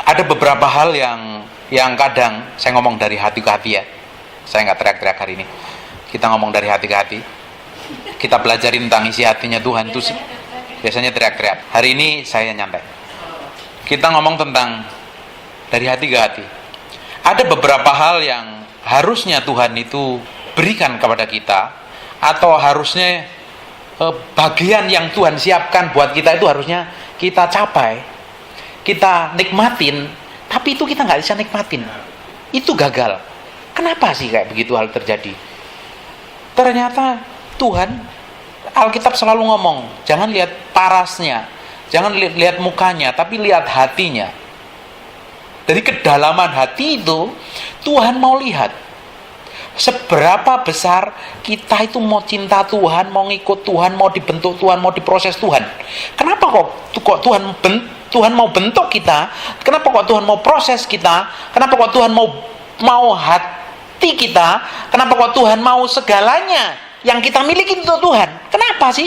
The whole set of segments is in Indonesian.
Ada beberapa hal yang kadang saya ngomong dari hati ke hati ya. Saya nggak teriak-teriak hari ini. Kita ngomong dari hati ke hati. Kita belajarin tentang isi hatinya Tuhan itu biasanya teriak-teriak. Hari ini saya nyantai. Kita ngomong tentang dari hati ke hati. Ada beberapa hal yang harusnya Tuhan itu berikan kepada kita, atau harusnya bagian yang Tuhan siapkan buat kita itu harusnya kita capai, kita nikmatin, tapi itu kita nggak bisa nikmatin. Itu gagal. Kenapa sih kayak begitu hal terjadi? Ternyata Tuhan, Alkitab selalu ngomong, jangan lihat parasnya, jangan lihat mukanya, tapi lihat hatinya. Dari kedalaman hati itu Tuhan mau lihat seberapa besar kita itu mau cinta Tuhan, mau ngikut Tuhan, mau dibentuk Tuhan, mau diproses Tuhan. Kenapa kok Tuhan mau bentuk kita? Kenapa kok Tuhan mau proses kita? Kenapa kok Tuhan mau hati kita? Kenapa kok Tuhan mau segalanya yang kita miliki untuk Tuhan? Kenapa sih?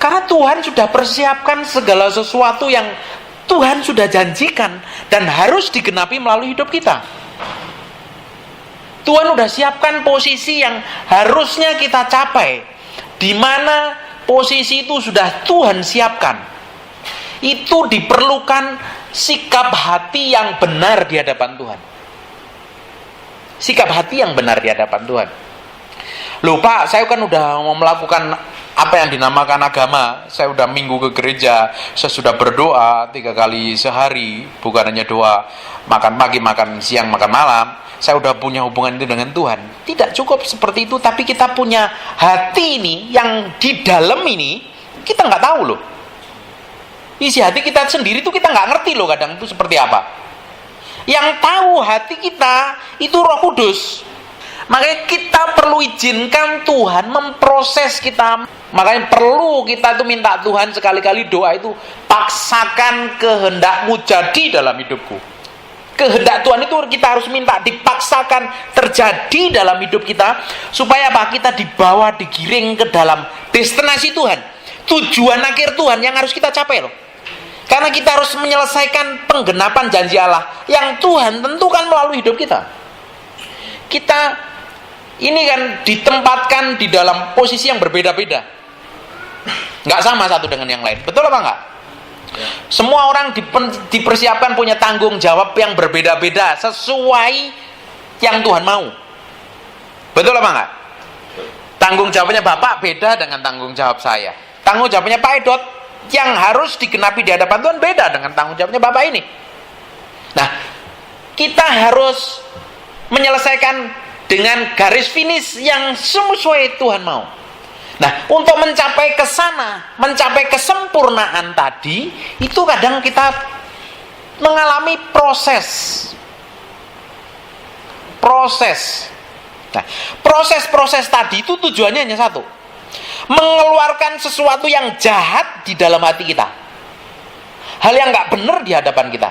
Karena Tuhan sudah persiapkan segala sesuatu yang Tuhan sudah janjikan dan harus digenapi melalui hidup kita. Tuhan sudah siapkan posisi yang harusnya kita capai, di mana posisi itu sudah Tuhan siapkan. Itu diperlukan sikap hati yang benar di hadapan Tuhan. Sikap hati yang benar di hadapan Tuhan. Loh Pak, saya kan udah mau melakukan apa yang dinamakan agama. Saya udah minggu ke gereja, saya sudah berdoa 3 kali sehari, bukan hanya doa makan pagi, makan siang, makan malam. Saya udah punya hubungan itu dengan Tuhan. Tidak cukup seperti itu, tapi kita punya hati ini yang di dalam ini kita nggak tahu loh. Isi hati kita sendiri itu kita nggak ngerti loh kadang itu seperti apa. Yang tahu hati kita itu Roh Kudus. Makanya kita perlu izinkan Tuhan memproses kita. Makanya perlu kita tuh minta Tuhan sekali-kali doa itu, paksakan kehendakmu jadi dalam hidupku. Kehendak Tuhan itu kita harus minta dipaksakan terjadi dalam hidup kita, supaya apa? Kita dibawa, digiring ke dalam destinasi Tuhan, tujuan akhir Tuhan yang harus kita capai loh. Karena kita harus menyelesaikan penggenapan janji Allah yang Tuhan tentukan melalui hidup kita. Kita ini kan ditempatkan di dalam posisi yang berbeda-beda, nggak sama satu dengan yang lain. Betul apa enggak? Semua orang dipersiapkan punya tanggung jawab yang berbeda-beda sesuai yang Tuhan mau. Betul apa enggak? Tanggung jawabnya Bapak beda dengan tanggung jawab saya. Tanggung jawabnya Pak Edot yang harus digenapi di hadapan Tuhan beda dengan tanggung jawabnya Bapak ini. Nah, kita harus menyelesaikan dengan garis finish yang sesuai Tuhan mau. Nah, untuk mencapai ke sana, mencapai kesempurnaan tadi, itu kadang kita mengalami proses. Nah, proses tadi itu tujuannya hanya satu. Mengeluarkan sesuatu yang jahat di dalam hati kita. Hal yang nggak benar di hadapan kita.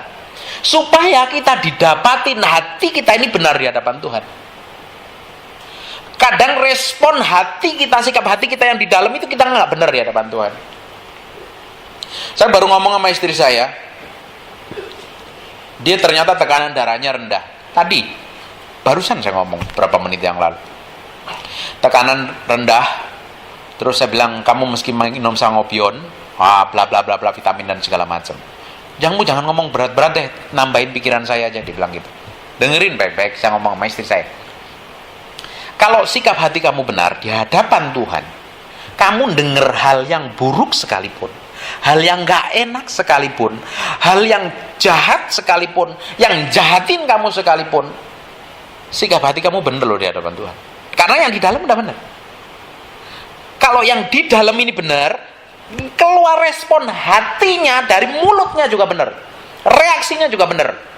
Supaya kita didapatin hati kita ini benar di hadapan Tuhan. Kadang respon hati kita, sikap hati kita yang di dalam itu kita nggak benar di hadapan Tuhan. Saya baru ngomong sama istri saya, dia ternyata tekanan darahnya rendah. Tadi, barusan saya ngomong berapa menit yang lalu. Tekanan rendah, terus saya bilang kamu mesti minum sangobion, bla bla bla bla, vitamin dan segala macam. Jangan ngomong berat-berat deh, nambahin pikiran saya aja, dia bilang gitu. Dengerin baik-baik, saya ngomong sama istri saya. Kalau sikap hati kamu benar di hadapan Tuhan, kamu dengar hal yang buruk sekalipun, hal yang gak enak sekalipun, hal yang jahat sekalipun, yang jahatin kamu sekalipun, sikap hati kamu benar loh di hadapan Tuhan. Karena yang di dalam udah benar. Kalau yang di dalam ini benar, keluar respon hatinya dari mulutnya juga benar, reaksinya juga benar.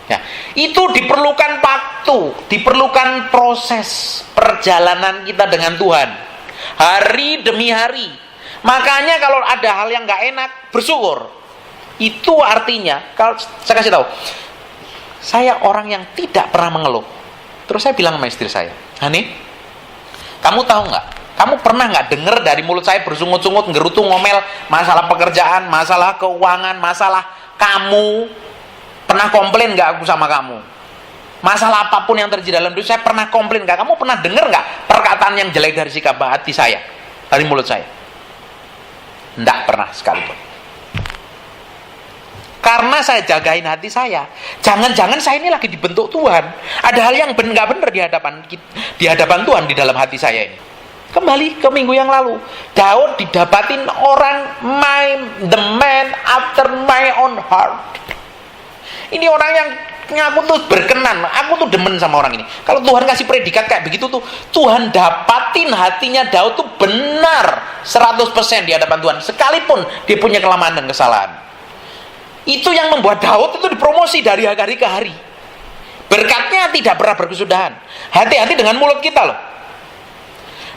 Ya, itu diperlukan waktu, diperlukan proses perjalanan kita dengan Tuhan, hari demi hari. Makanya kalau ada hal yang nggak enak, bersyukur. Itu artinya, kalau saya kasih tahu, saya orang yang tidak pernah mengeluh. Terus saya bilang sama istri saya, Hani, kamu tahu nggak? Kamu pernah nggak dengar dari mulut saya bersungut-sungut, ngerutu, ngomel, masalah pekerjaan, masalah keuangan, masalah Kamu pernah komplain nggak aku sama kamu? Masalah apapun yang terjadi dalam hidup saya pernah komplain nggak? Kamu pernah dengar nggak perkataan yang jelek dari sikap hati saya, dari mulut saya? Nggak pernah sekalipun. Karena saya jagain hati saya. Jangan-jangan saya ini lagi dibentuk Tuhan. Ada hal yang nggak benar di hadapan Tuhan di dalam hati saya ini. Kembali ke minggu yang lalu, Daud didapatin orang the man after my own heart. Ini orang yang ngaku tuh berkenan, aku tuh demen sama orang ini. Kalau Tuhan kasih predikat kayak begitu tuh, Tuhan dapatin hatinya Daud tuh benar 100% di hadapan Tuhan, sekalipun dia punya kelemahan dan kesalahan. Itu yang membuat Daud itu dipromosi dari hari ke hari. Berkatnya tidak pernah berkesudahan. Hati-hati dengan mulut kita loh.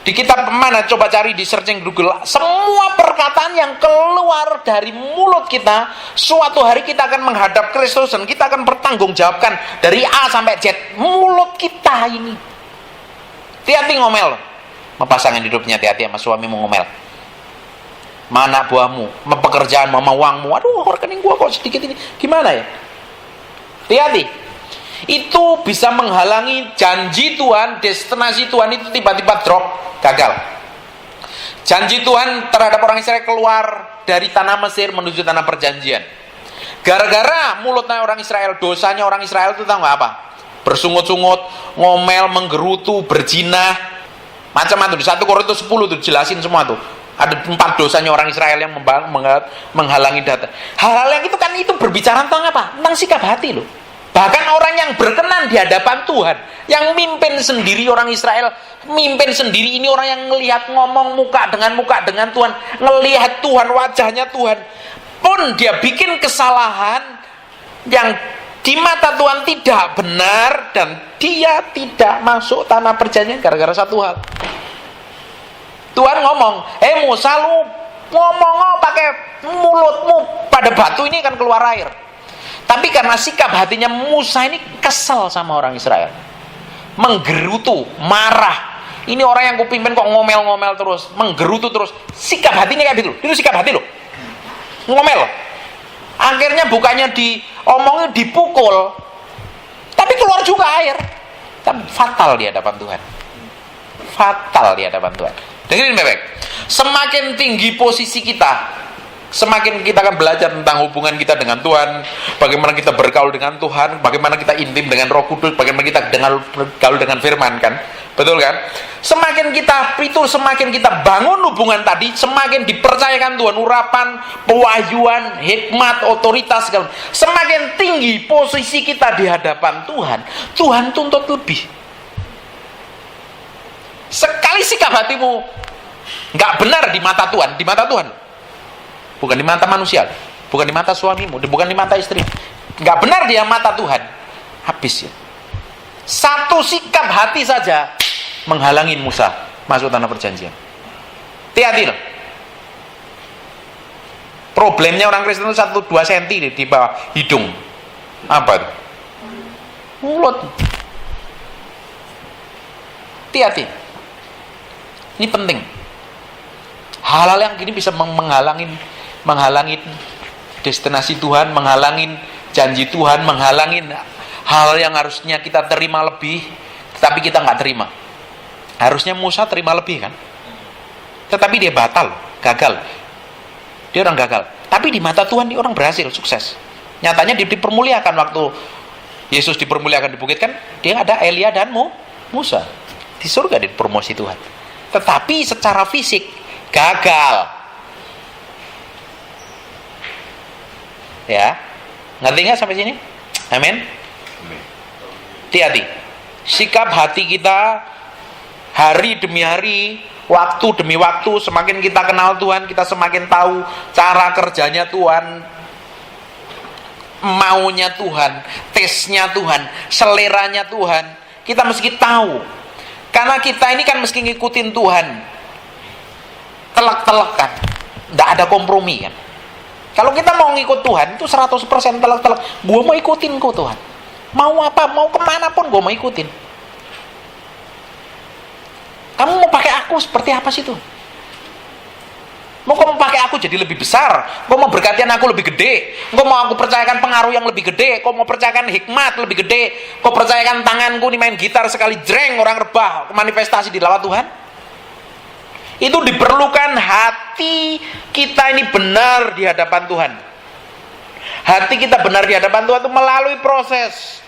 Di kitab mana, coba cari di searching Google, semua perkataan yang keluar dari mulut kita, suatu hari kita akan menghadap Kristus dan kita akan bertanggungjawabkan dari A sampai Z. Mulut kita ini. Hati-hati ngomel. Sama pasangan hidupnya, hati-hati sama suamimu ngomel. Mana buahmu, sama pekerjaanmu, sama uangmu. Aduh, rekening gua kok sedikit ini. Gimana ya? Hati-hati. Itu bisa menghalangi janji Tuhan, destinasi Tuhan itu tiba-tiba drop, gagal. Janji Tuhan terhadap orang Israel keluar dari tanah Mesir menuju tanah perjanjian. Gara-gara mulutnya orang Israel, dosanya orang Israel itu tahu nggak apa? Bersungut-sungut, ngomel, menggerutu, berzina, macam-macam. Di 1 Korintus 10 tuh jelasin semua tuh. Ada 4 dosanya orang Israel yang menghalangi data. Hal-hal yang itu kan itu berbicara tentang apa? Tentang sikap hati loh. Bahkan orang yang berkenan di hadapan Tuhan, yang mimpin sendiri orang Israel, mimpin sendiri ini orang yang ngelihat ngomong muka dengan Tuhan, ngelihat Tuhan, wajahnya Tuhan, pun dia bikin kesalahan yang di mata Tuhan tidak benar dan dia tidak masuk tanah perjanjian gara-gara satu hal. Tuhan ngomong, Musa, lu ngomong pakai mulutmu pada batu ini kan keluar air. Tapi karena sikap hatinya Musa ini kesel sama orang Israel, menggerutu, marah. Ini orang yang kupimpin kok ngomel-ngomel terus, menggerutu terus. Sikap hatinya kayak gitu. Itu sikap hati loh. Ngomel. Akhirnya bukannya diomongin, dipukul, tapi keluar juga air. Tapi fatal di hadapan Tuhan. Fatal di hadapan Tuhan. Dengerin baik-baik. Semakin tinggi posisi kita, semakin kita akan belajar tentang hubungan kita dengan Tuhan, bagaimana kita bergaul dengan Tuhan, bagaimana kita intim dengan Roh Kudus, bagaimana kita bergaul dengan firman kan, betul kan? Semakin kita bangun hubungan tadi, semakin dipercayakan Tuhan urapan, pewahyuan, hikmat, otoritas segala. Semakin tinggi posisi kita di hadapan Tuhan, Tuhan tuntut lebih. Sekali sikap hatimu nggak benar di mata Tuhan, bukan di mata manusia, bukan di mata suamimu, bukan di mata istri, nggak benar di mata Tuhan, habis ya. Satu sikap hati saja menghalangi Musa masuk tanah perjanjian. Hati-hati loh. Problemnya orang Kristen itu 1-2 cm di bawah hidung. Apa itu? Mulut. Hati-hati. Ini penting. Hal-hal yang gini bisa menghalangi destinasi Tuhan, menghalangi janji Tuhan, menghalangi hal yang harusnya kita terima lebih, tetapi kita nggak terima. Harusnya Musa terima lebih kan, tetapi dia batal, gagal. Dia orang gagal. Tapi di mata Tuhan dia orang berhasil, sukses. Nyatanya dipermuliakan waktu Yesus dipermuliakan di bukit kan, dia ada Elia dan Musa di surga, dipromosi Tuhan. Tetapi secara fisik gagal. Ya, ngerti nggak sampai sini? Amin. Hati-hati. Sikap hati kita hari demi hari, waktu demi waktu, semakin kita kenal Tuhan, kita semakin tahu cara kerjanya Tuhan, maunya Tuhan, tesnya Tuhan, seleranya Tuhan. Kita mesti tahu. Karena kita ini kan mesti ngikutin Tuhan. Telak-telak kan. Nggak ada kompromi kan. Kalau kita mau ngikut Tuhan, itu 100% telak-telak. Gue mau ikutin kok Tuhan. Mau apa, mau kemana pun gue mau ikutin. Kamu mau pakai aku seperti apa sih tuh? Mau kamu pakai aku jadi lebih besar, kau mau berkatian aku lebih gede, kau mau aku percayakan pengaruh yang lebih gede, kau mau percayakan hikmat lebih gede, kau percayakan tanganku nih main gitar sekali jreng orang rebah manifestasi di lawat Tuhan. Itu diperlukan hati kita ini benar di hadapan Tuhan. Hati kita benar di hadapan Tuhan itu melalui proses.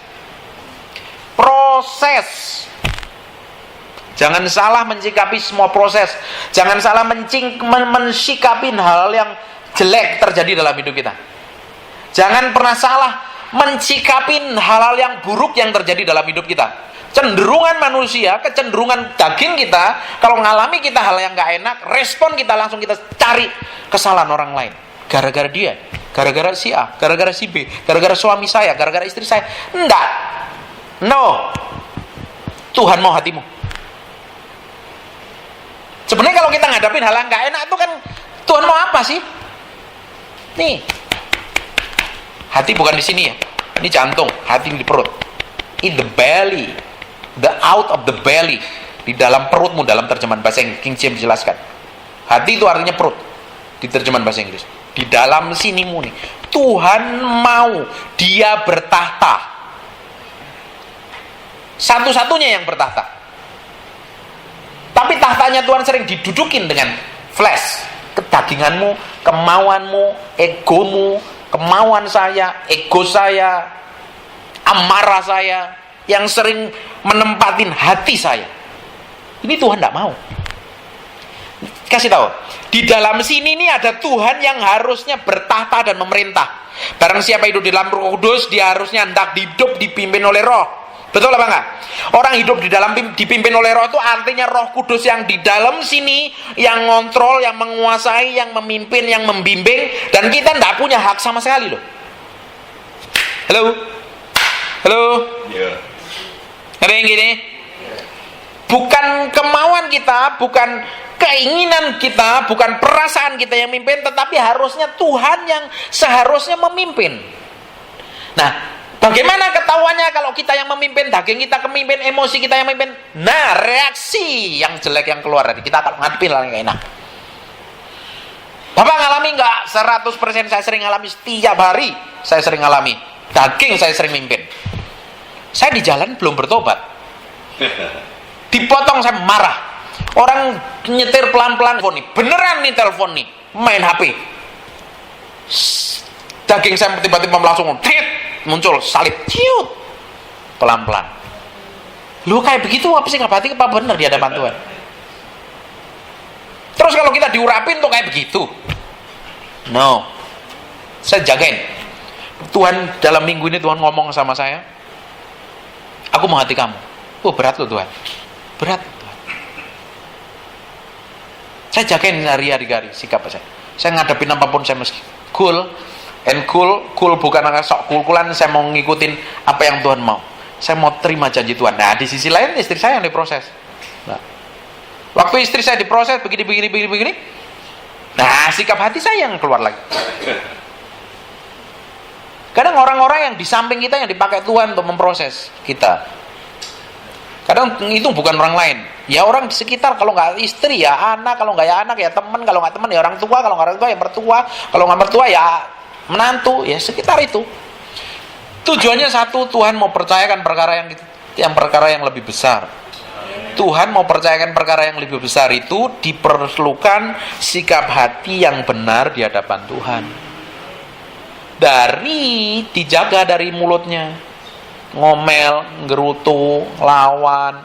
Jangan salah mensikapi semua proses. Jangan salah mensikapi hal yang jelek terjadi dalam hidup kita. Jangan pernah salah mensikapi hal-hal yang buruk yang terjadi dalam hidup kita. Cenderungan manusia, kecenderungan daging kita, kalau ngalami kita hal yang gak enak, respon kita langsung kita cari kesalahan orang lain. Gara-gara dia, gara-gara si A, gara-gara si B, gara-gara suami saya, gara-gara istri saya. Enggak. No. Tuhan mau hatimu. Sebenarnya kalau kita ngadapin hal yang gak enak itu kan Tuhan mau apa sih? Nih. Hati bukan di sini ya. Ini jantung, hati di perut. In the belly. The out of the belly. Di dalam perutmu dalam terjemahan bahasa Inggris. King James jelaskan. Hati itu artinya perut. Di terjemahan bahasa Inggris. Di dalam sinimu nih. Tuhan mau dia bertahta. Satu-satunya yang bertahta. Tapi tahtanya Tuhan sering didudukin dengan flesh, kedaginganmu, kemauanmu, egomu, kemauan saya, ego saya, amarah saya, yang sering menempatin hati saya. Ini Tuhan tidak mau. Kasih tahu, di dalam sini nih ada Tuhan yang harusnya bertahta dan memerintah. Barang siapa hidup di dalam Roh Kudus, dia harusnya hendak hidup dipimpin oleh Roh. Betul apa enggak? Orang hidup di dalam dipimpin oleh Roh itu artinya Roh Kudus yang di dalam sini, yang ngontrol, yang menguasai, yang memimpin, yang membimbing, dan kita tidak punya hak sama sekali loh. Halo? Halo? Iya. Ada yang gini? Bukan kemauan kita, bukan keinginan kita, bukan perasaan kita yang memimpin, tetapi harusnya Tuhan yang seharusnya memimpin. Nah, bagaimana ketahuannya kalau kita yang memimpin, daging kita memimpin, emosi kita yang memimpin? Nah, reaksi yang jelek yang keluar dari kita akan ngadepin hal yang enak. Bapak ngalami nggak? 100% saya sering ngalami, setiap hari saya sering ngalami. Daging saya sering mimpin. Saya di jalan belum bertobat. Dipotong saya marah. Orang nyetir pelan-pelan, telepon nih, beneran nih telepon nih, main HP. Daging saya tiba-tiba langsung muncul salib, ciut, pelan-pelan. Lu kayak begitu apa sih? Berarti apa benar di hadapan Tuhan? Terus kalau kita diurapin tuh kayak begitu? No. Saya jagain. Tuhan dalam minggu ini Tuhan ngomong sama saya, aku mau hati kamu. Oh, berat loh Tuhan. Berat Tuhan. Saya jagain hari-hari sikap saya. Saya ngadepin apapun saya mesti cool. And cool bukan sok cool-coolan, saya mau ngikutin apa yang Tuhan mau. Saya mau terima janji Tuhan. Nah, di sisi lain istri saya yang diproses. Nah, waktu istri saya diproses begini. Nah, sikap hati saya yang keluar lagi. Kadang orang-orang yang di samping kita yang dipakai Tuhan untuk memproses kita. Kadang itu bukan orang lain. Ya orang di sekitar, kalau nggak istri ya anak, kalau nggak ya anak ya teman, kalau nggak teman ya orang tua, kalau nggak orang tua ya mertua, kalau nggak mertua ya menantu, ya sekitar itu. Tujuannya satu, Tuhan mau percayakan perkara yang lebih besar. Tuhan mau percayakan perkara yang lebih besar itu diperlukan sikap hati yang benar di hadapan Tuhan. Dijaga dari mulutnya, ngomel, ngerutu, lawan,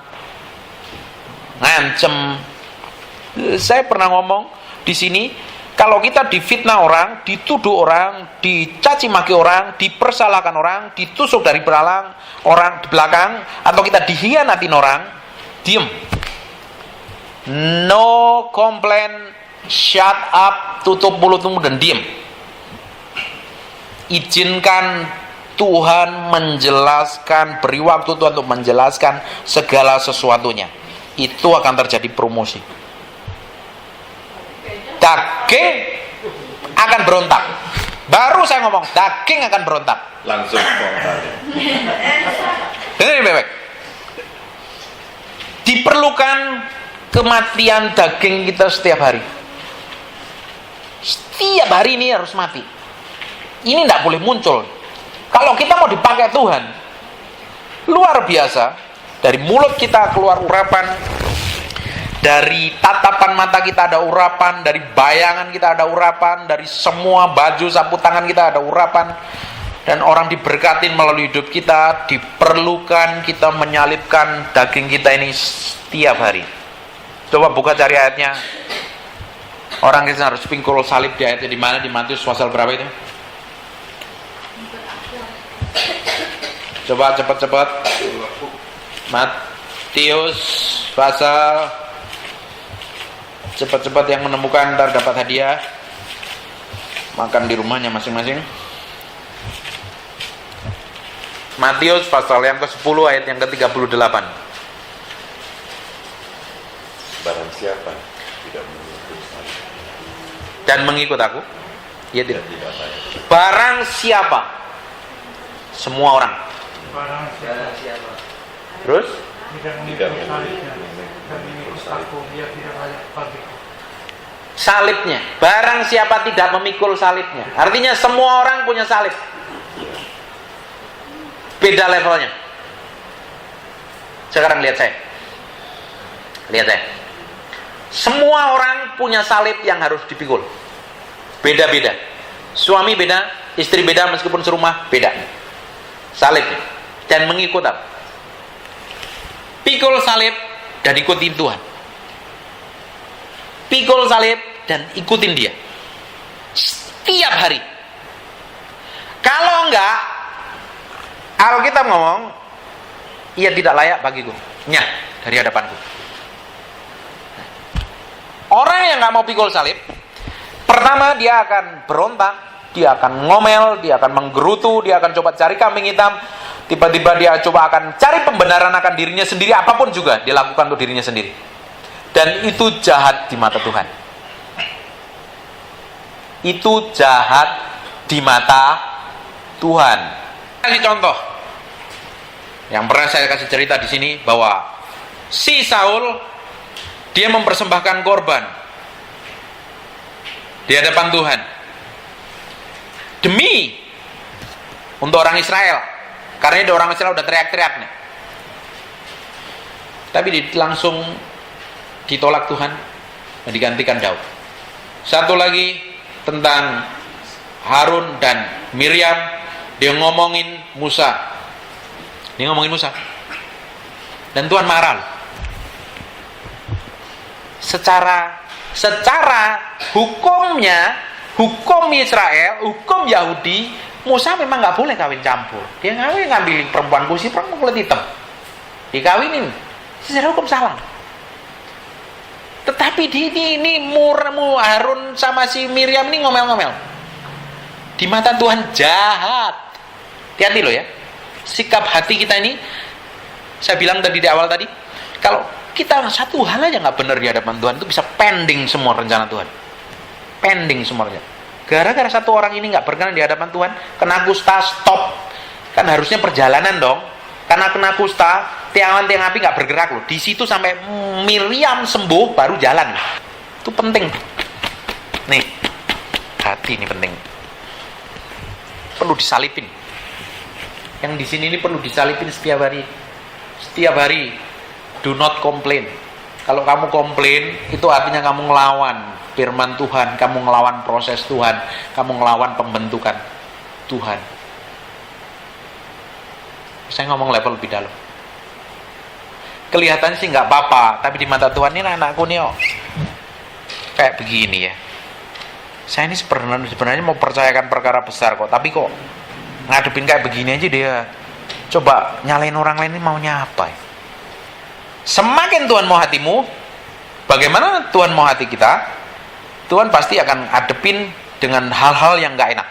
ngancem. Saya pernah ngomong di sini, kalau kita difitnah orang, dituduh orang, dicaci maki orang, dipersalahkan orang, ditusuk dari belakang orang di belakang, atau kita dikhianatin orang, diem. No complain, shut up, tutup mulutmu dan diem. Izinkan Tuhan menjelaskan, beri waktu Tuhan untuk menjelaskan segala sesuatunya. Itu akan terjadi promosi. Daging akan berontak. Baru saya ngomong, daging akan berontak. Langsung spontan. Dengerin bebek. Diperlukan kematian daging kita setiap hari. setiap hari ini harus mati. Ini tidak boleh muncul. Kalau kita mau dipakai Tuhan, luar biasa. Dari mulut kita keluar urapan, dari tatapan mata kita ada urapan, dari bayangan kita ada urapan, dari semua baju sapu tangan kita ada urapan, dan orang diberkatin melalui hidup kita. Diperlukan kita menyalipkan daging kita ini setiap hari. Coba buka cari ayatnya. Orang Kristen harus pikul salib di ayatnya di mana? Di Matius pasal berapa itu? Coba cepat-cepat. Matius pasal, cepat-cepat yang menemukan ntar dapat hadiah. Makan di rumahnya masing-masing. Matius pasal yang ke-10 ayat yang ke-38. Barang siapa tidak mengikut saya dan mengikut aku, ya tidak. tidak layak. Barang siapa, semua orang. Barang siapa Terus tidak Tidak mengikut salibnya mengikut dan mengikut aku, dia tidak layak bagiku. salibnya, barang siapa tidak memikul salibnya, artinya semua orang punya salib. Beda levelnya. Sekarang lihat saya. Semua orang punya salib yang harus dipikul. Beda-beda. Suami beda, istri beda, meskipun serumah beda. Salibnya. Dan mengikut apa? Pikul salib dan ikutin Tuhan. Pikul salib dan ikutin dia. Setiap hari. Kalau enggak, Alkitab ngomong, ia tidak layak bagiku. Nyah, dari hadapanku. Orang yang nggak mau pikul salib, pertama dia akan berontak, dia akan ngomel, dia akan menggerutu, dia akan coba cari kambing hitam, tiba-tiba dia coba akan cari pembenaran akan dirinya sendiri, apapun juga dia lakukan untuk dirinya sendiri. Dan itu jahat di mata Tuhan. Itu jahat di mata Tuhan. Kasih contoh. Yang pernah saya kasih cerita di sini bahwa si Saul dia mempersembahkan korban di hadapan Tuhan demi untuk orang Israel, karena ada orang Israel udah teriak-teriak nih. Tapi langsung ditolak Tuhan dan digantikan Daud. Satu lagi tentang Harun dan Miriam, dia ngomongin Musa. Dan Tuhan marah. Secara hukumnya, hukum Israel, hukum Yahudi, Musa memang nggak boleh kawin campur. Dia ngambil perempuan kusi, perempuan kulit hitam, dikawinin. Secara hukum salah. Tetapi ini Harun sama si Miriam ini ngomel-ngomel. Di mata Tuhan jahat. Hati-hati loh ya. Sikap hati kita ini, saya bilang tadi di awal tadi, kalau kita satu hal aja nggak benar di hadapan Tuhan, itu bisa pending semua rencana Tuhan. Pending semuanya. Gara-gara satu orang ini nggak berkenan di hadapan Tuhan, kena kusta, stop. Kan harusnya perjalanan dong. Karena kena kusta, tiang api nggak bergerak loh. Di situ sampai Miriam sembuh baru jalan. Itu penting. Nih, hati ini penting. Perlu disalipin. Yang di sini ini perlu disalipin setiap hari. Setiap hari. Do not complain. Kalau kamu komplain, itu artinya kamu ngelawan firman Tuhan, kamu ngelawan proses Tuhan, kamu ngelawan pembentukan Tuhan. Saya ngomong level lebih dalam. Kelihatannya sih nggak apa-apa, tapi di mata Tuhan ini anakku nih kayak begini ya. Saya ini sebenarnya mau percayakan perkara besar kok, tapi kok ngadepin kayak begini aja dia. Coba nyalain orang lain ini maunya apa ya? Semakin Tuhan mau hatimu, bagaimana Tuhan mau hati kita, Tuhan pasti akan adepin dengan hal-hal yang gak enak.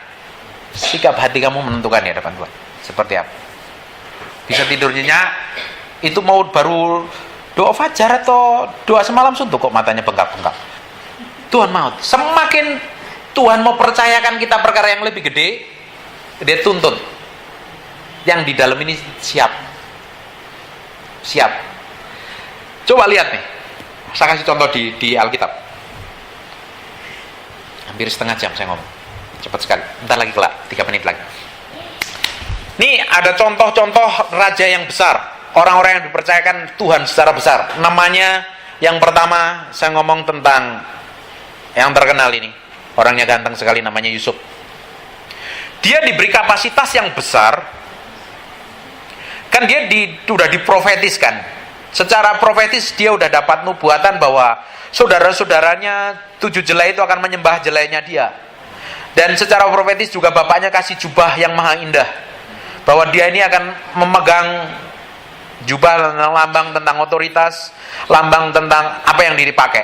Sikap hati kamu menentukan di hadapan Tuhan. Seperti apa? Bisa tidur nyenyak, itu mau baru doa fajar atau doa semalam suntuk kok matanya bengkak-bengkak. Tuhan mau. Semakin Tuhan mau percayakan kita perkara yang lebih gede, dia tuntut. Yang di dalam ini siap. Coba lihat nih. Saya kasih contoh di Alkitab. Hampir setengah jam saya ngomong. Cepat sekali. Bentar lagi kelak, 3 menit lagi. Ini ada contoh-contoh raja yang besar, orang-orang yang dipercayakan Tuhan secara besar. Namanya yang pertama saya ngomong tentang yang terkenal ini. Orangnya ganteng sekali, namanya Yusuf. Dia diberi kapasitas yang besar. Kan dia sudah diprofetiskan. Secara profetis dia sudah dapat nubuatan bahwa saudara-saudaranya 7 jelai itu akan menyembah jelainya dia. Dan secara profetis juga bapaknya kasih jubah yang maha indah, bahwa dia ini akan memegang jubah lambang tentang otoritas, lambang tentang apa yang dipakai.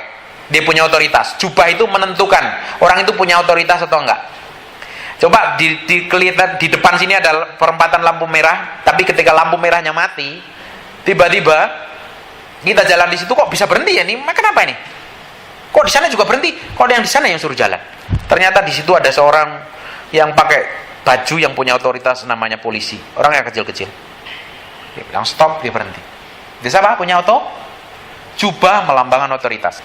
Dia punya otoritas. Jubah itu menentukan orang itu punya otoritas atau enggak. Coba kelihatan di depan sini ada perempatan lampu merah, tapi ketika lampu merahnya mati, tiba-tiba kita jalan di situ kok bisa berhenti ya? Ini kenapa ini? Kok di sana juga berhenti? Kok ada yang di sana yang suruh jalan? Ternyata di situ ada seorang yang pakai baju yang punya otoritas, namanya polisi. Orang yang kecil-kecil. Dia bilang stop, dia berhenti. Dia siapa? Punya jubah melambangkan otoritas.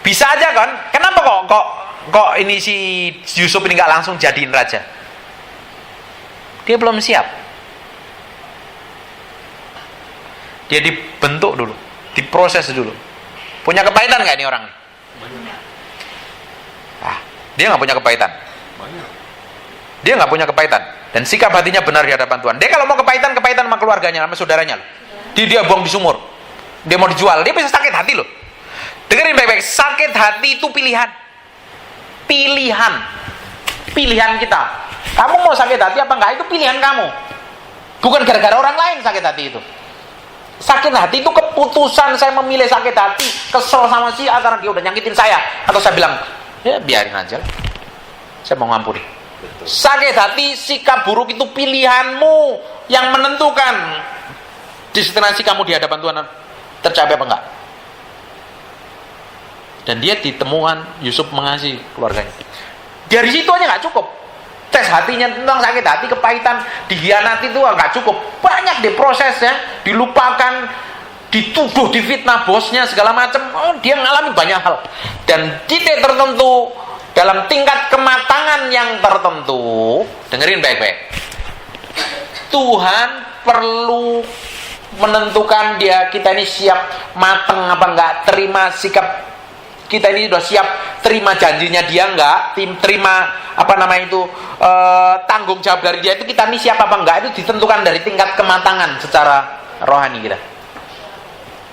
Bisa aja kan? Kenapa kok ini si Yusuf ini nggak langsung jadiin raja? Dia belum siap. Dia dibentuk dulu, diproses dulu. Punya kepahitan nggak ini orang? Dia nggak punya kepahitan. Dia nggak punya kepahitan, dan sikap hatinya benar di hadapan Tuhan. Dia kalau mau kepahitan sama keluarganya, sama saudaranya loh. Dia buang di sumur. Dia mau dijual, dia bisa sakit hati loh. Dengerin baik-baik, sakit hati itu pilihan. Pilihan kita. Kamu mau sakit hati apa enggak, itu pilihan kamu. Bukan gara-gara orang lain sakit hati itu. Sakit hati itu keputusan. Saya memilih sakit hati, kesel sama si A karena dia udah nyakitin saya. Atau saya bilang, ya biarin aja, saya mau ngampuni. Betul. Sakit hati, sikap buruk itu pilihanmu yang menentukan destinasi kamu di hadapan Tuhan tercapai apa enggak. Dan dia ditemukan Yusuf mengasihi keluarganya. Dari situ aja nggak cukup. Tes hatinya tentang sakit hati, kepahitan, dihianati itu nggak cukup. Banyak diprosesnya, dilupakan, dituduh, difitnah bosnya segala macam. Dia mengalami banyak hal. Dan titik tertentu dalam tingkat kematangan yang tertentu, dengerin baik-baik. Tuhan perlu menentukan kita ini siap mateng apa enggak, terima sikap kita ini sudah siap terima janjinya dia enggak, terima tanggung jawab dari dia itu kita ini siap apa enggak, itu ditentukan dari tingkat kematangan secara rohani kita.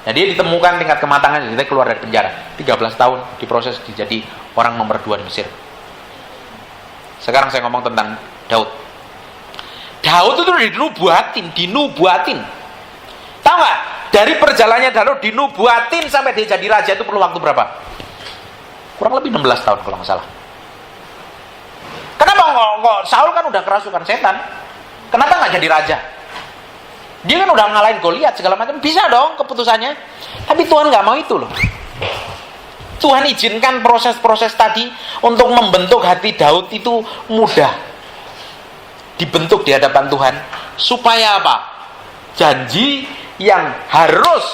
Nah, dia ditemukan tingkat kematangan, dia keluar dari penjara 13 tahun diproses jadi orang nomor 2 di Mesir. Sekarang saya ngomong tentang Daud. Daud itu dinubuatin. Tahu nggak? Dari perjalanannya Daud dinubuatin sampai dia jadi raja itu perlu waktu berapa? Kurang lebih 16 tahun kalau nggak salah. Kenapa kok Saul kan udah kerasukan setan? Kenapa nggak jadi raja? Dia kan udah ngalahin Goliat segala macam, bisa dong keputusannya. Tapi Tuhan nggak mau itu loh. Tuhan izinkan proses-proses tadi untuk membentuk hati Daud itu mudah. Dibentuk di hadapan Tuhan supaya apa? Janji yang harus,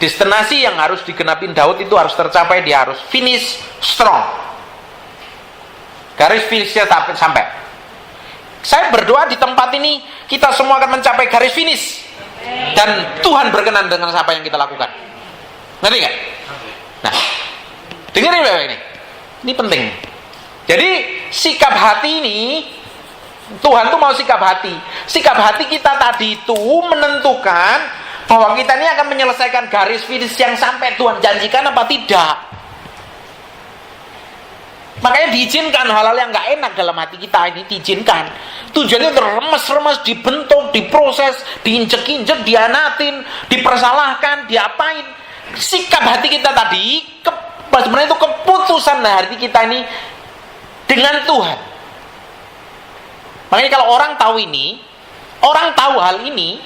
destinasi yang harus digenapin Daud itu harus tercapai, dia harus finish strong. Garis finishnya sampai. Saya berdoa di tempat ini kita semua akan mencapai garis finish. Dan Tuhan berkenan dengan apa yang kita lakukan. Ngerti nggak? Nah, dengerin baik ini. Ini penting. Jadi sikap hati ini, Tuhan tuh mau sikap hati. Sikap hati kita tadi itu menentukan bahwa kita ini akan menyelesaikan garis finish yang sampai Tuhan janjikan apa tidak. Makanya diizinkan hal-hal yang gak enak dalam hati kita ini, diizinkan. Tujuannya terremes-remes, dibentuk, diproses, diinjek-injek, dianatin, dipersalahkan, diapain. Sikap hati kita tadi, sebenarnya itu keputusan hati kita ini dengan Tuhan. Makanya kalau orang tahu ini, orang tahu hal ini,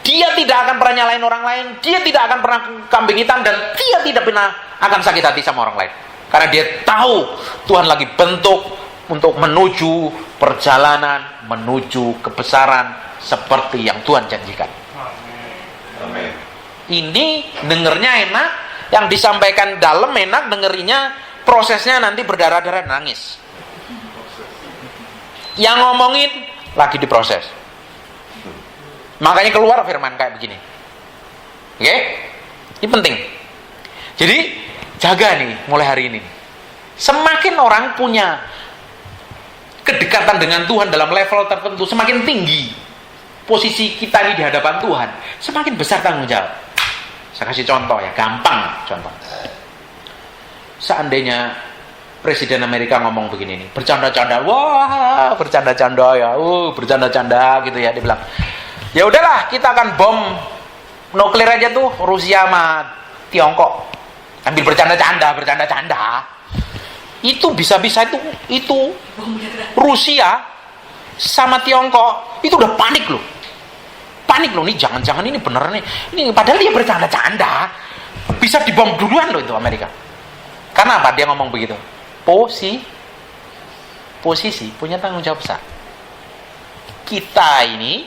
dia tidak akan pernah nyalain orang lain, dia tidak akan pernah kambing hitam, dan dia tidak pernah akan sakit hati sama orang lain. Karena dia tahu Tuhan lagi bentuk untuk menuju perjalanan, menuju kebesaran seperti yang Tuhan janjikan. Amin. Ini dengernya enak, yang disampaikan dalam enak, dengerinya prosesnya nanti berdarah-darah nangis. yang ngomongin lagi diproses. Makanya keluar firman kayak begini. Oke? Ini penting. Jadi jaga nih mulai hari ini. Semakin orang punya kedekatan dengan Tuhan dalam level tertentu, semakin tinggi posisi kita ini di hadapan Tuhan, semakin besar tanggung jawab. Saya kasih contoh ya, gampang contoh. Seandainya Presiden Amerika ngomong begini nih, bercanda-canda, wah bercanda-canda ya, bercanda-canda gitu ya, dia bilang, ya udahlah kita akan bom nuklir aja tuh Rusia sama Tiongkok, ambil bercanda-canda, itu bisa-bisa itu Rusia sama Tiongkok itu udah panik loh, nih jangan-jangan ini bener nih, ini padahal dia bercanda-canda, bisa dibom duluan loh itu Amerika. Karena apa dia ngomong begitu? Posisi punya tanggung jawab besar. Kita ini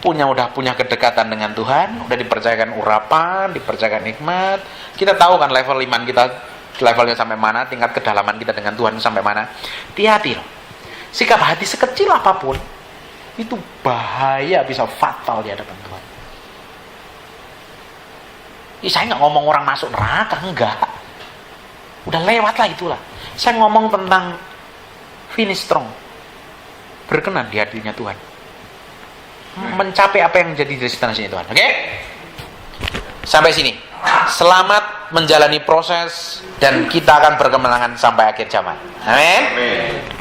udah punya kedekatan dengan Tuhan, udah dipercayakan urapan, dipercayakan nikmat. Kita tahu kan level iman kita, levelnya sampai mana, tingkat kedalaman kita dengan Tuhan sampai mana. Hati-hati loh. Sikap hati sekecil apapun itu bahaya, bisa fatal di hadapan Tuhan. Saya nggak ngomong orang masuk neraka, enggak. Udah lewat lah itulah. Saya ngomong tentang finish strong, berkenan di hatinya Tuhan, mencapai apa yang jadi destinasinya Tuhan. Oke? Sampai sini. Selamat menjalani proses dan kita akan berkemenangan sampai akhir zaman. Amin.